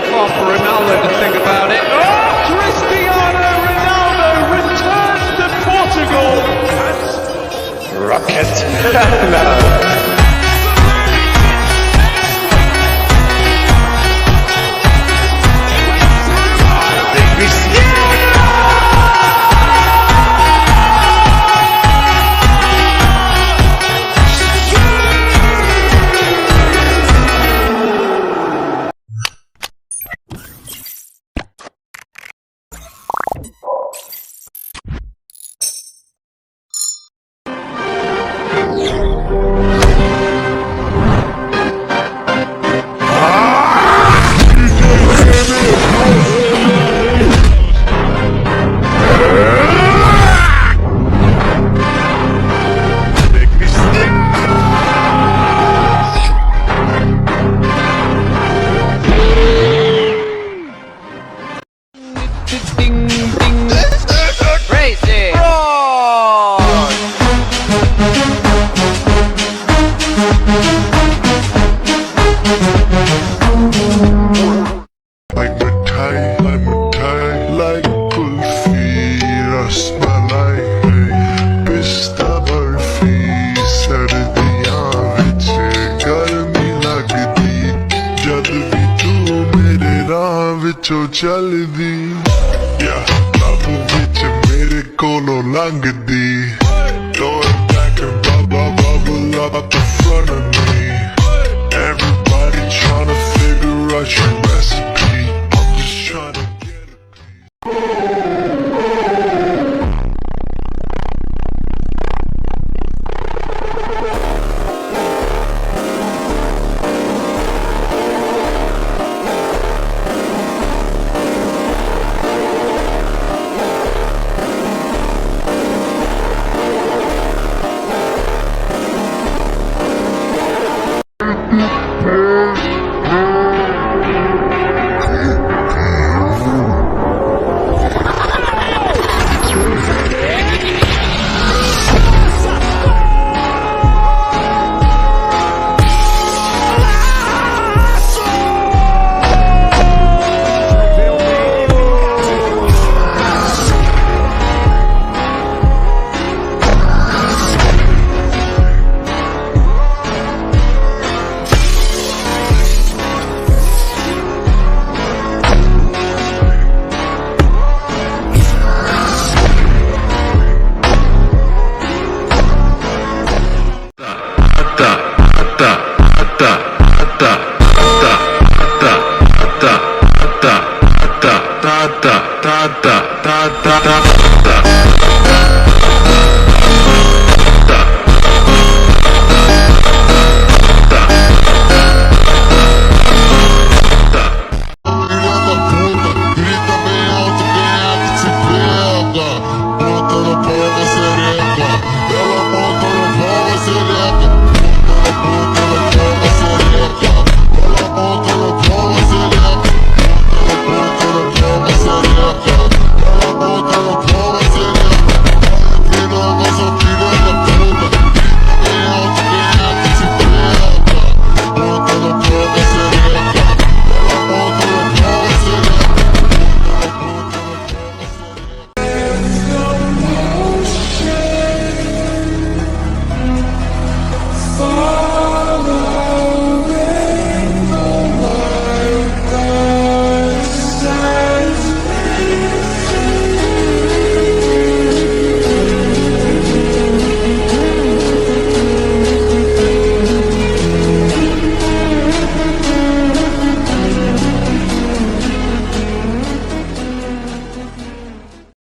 too far for Ronaldo to think about it. Oh, Cristiano Ronaldo returns to Portugal. Rocket. No. ਚੱਲਦੀ ਯਾ ਬਾਬੂ ਵਿੱਚ ਮੇਰੇ ਕੋਲੋਂ ਲੰਘਦੀ Going back and bubble up at the front of me Everybody trying to figure out your recipe I'm just trying to get a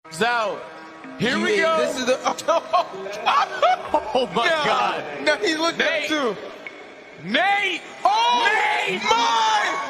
piece Out. Here we go. This is the. Oh my God. No, he's looking up too. Nate. Oh, Neymar.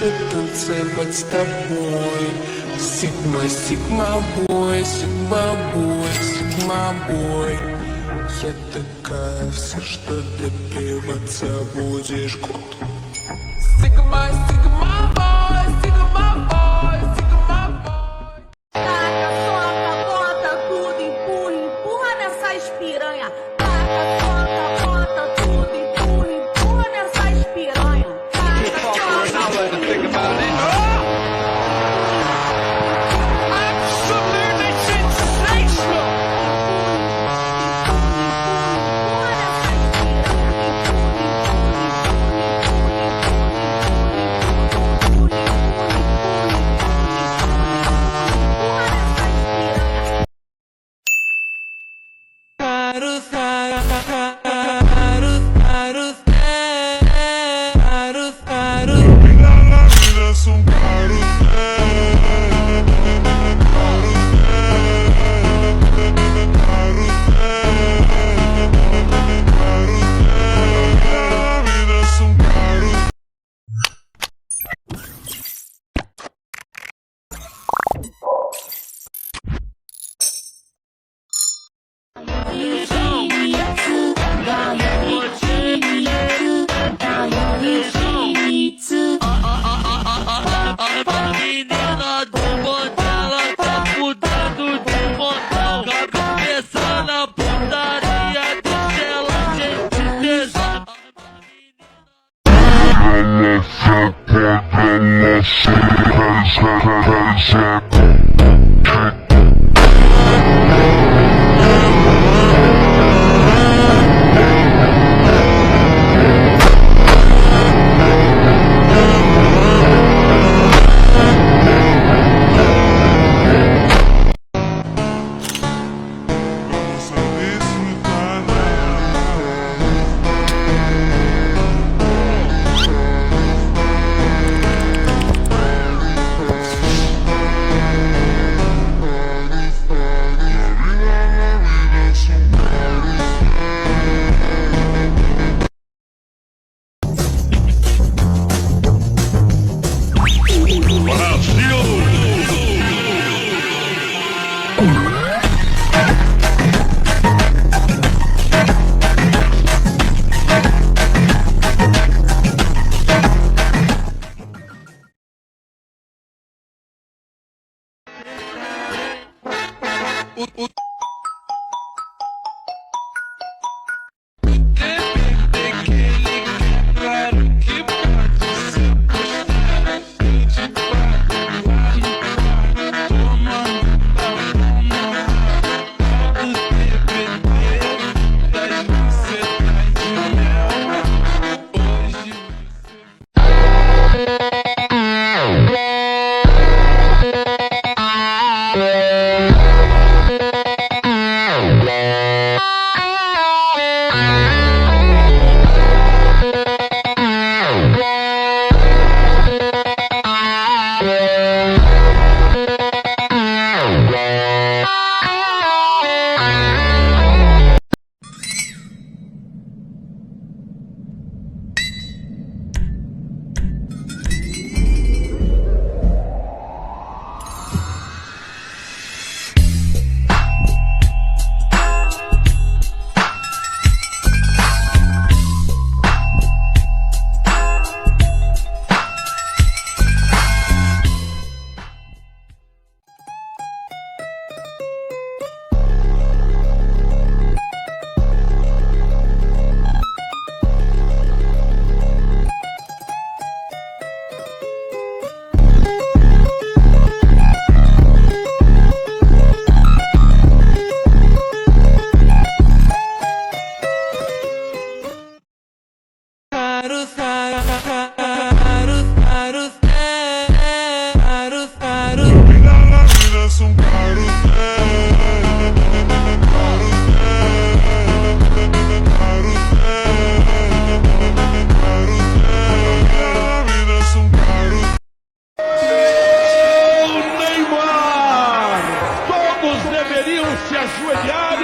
танцевать с тобой. Сигма, сигма бой, сигма бой, сигма бой. Я такая, все, что добиваться будешь год. Сигма, сигма бой, сигма бой, сигма бой. Taca, soca, bota tudo, empurra, empurra nessas piranha. Taca, soca, bota tudo, empurra, empurra nessas piranha. Taca, soca, Ronaldo to think about it. Absolutely sensational. La vida es un Menina do Botela tá mudando de montão. Cabeça na putaria, deixa ela gente tesão.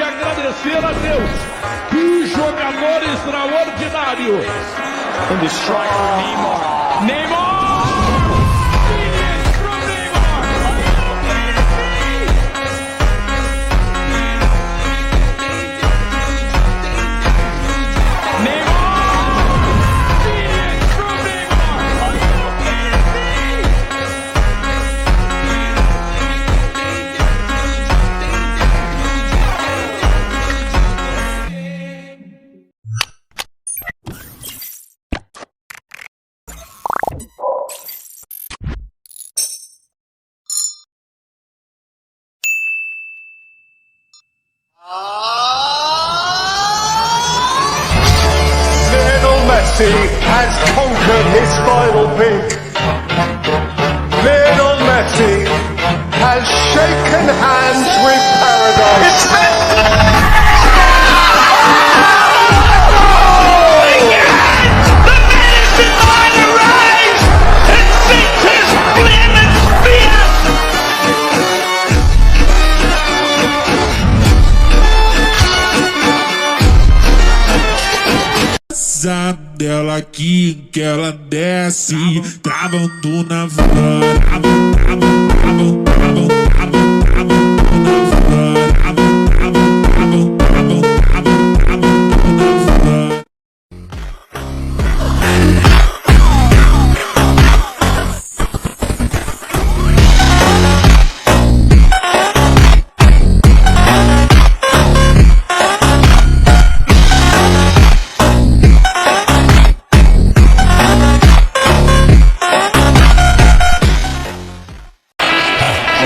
agradecer a Deus. Que jogador extraordinário. And the striker Neymar. Neymar! Lionel Messi has conquered his final peak. Lionel Messi has shaken hands with paradise. Dela aqui que ela desce, travando na van.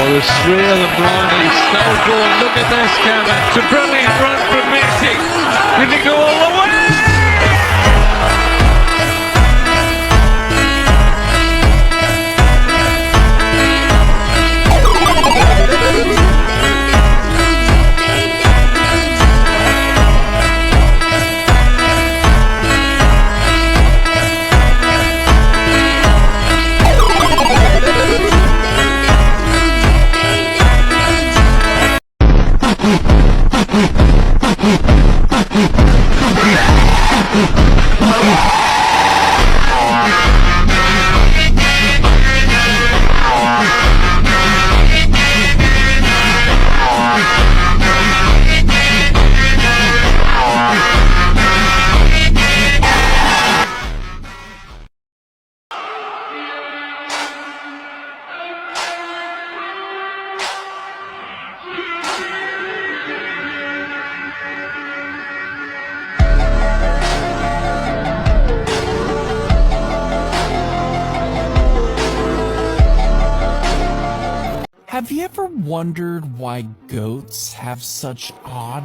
The three of them blinding, so good. Look at this, Kevin. It's a brilliant run from Messi. Did he go all the way? Have you ever wondered why goats have such odd...